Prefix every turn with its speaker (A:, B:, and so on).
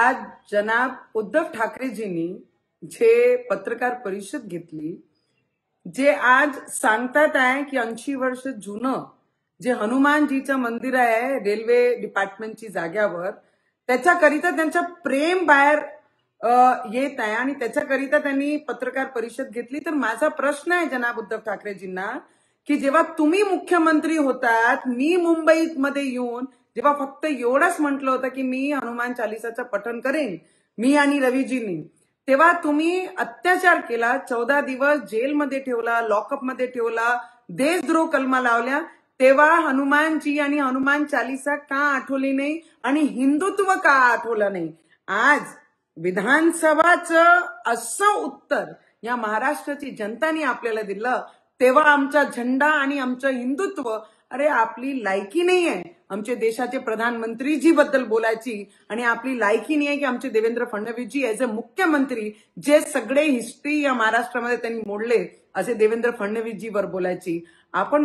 A: आज जनाब उद्धव ठाकरेजींनी जे पत्रकार परिषद घेतली, जे आज सांगतात आहे की 80 वर्ष जुनं जे हनुमानजीचं मंदिर आहे रेल्वे डिपार्टमेंटची जाग्यावर, त्याच्याकरिता त्यांचं प्रेम बाहेर येत आहे आणि त्याच्याकरिता त्यांनी पत्रकार परिषद घेतली। तर माझा प्रश्न आहे जनाब उद्धव ठाकरेजींना की जेव्हा तुम्ही मुख्यमंत्री होतात, मी मुंबईत मध्ये येऊन जेव्हा फक्त एवढंच म्हटलं होतं की मी हनुमान चालीसाचं पठण करेन, मी आणि रवीजींनी, तेव्हा तुम्ही अत्याचार केला, 14 दिवस जेलमध्ये ठेवला, लॉकअप मध्ये ठेवला, देशद्रोह कलमा लावल्या। तेव्हा हनुमानजी आणि हनुमान चालीसा का आठवली नाही आणि हिंदुत्व का आठवलं नाही? आज विधानसभाचं असं उत्तर या महाराष्ट्राची जनताने आपल्याला दिलं, तेव्हा आमचा झेंडा आणि आमचं हिंदुत्व, अरे आपली लायकी नाही आहे आमचे देशाचे प्रधानमंत्रीजी बद्दल बोलायची आणि आपली लायकी नाही आहे की आमचे देवेंद्र फडणवीसजी ऍज अ मुख्यमंत्री जे सगळे हिस्ट्री या महाराष्ट्रामध्ये त्यांनी मोडले असे देवेंद्र फडणवीसजीवर बोलायची। आपण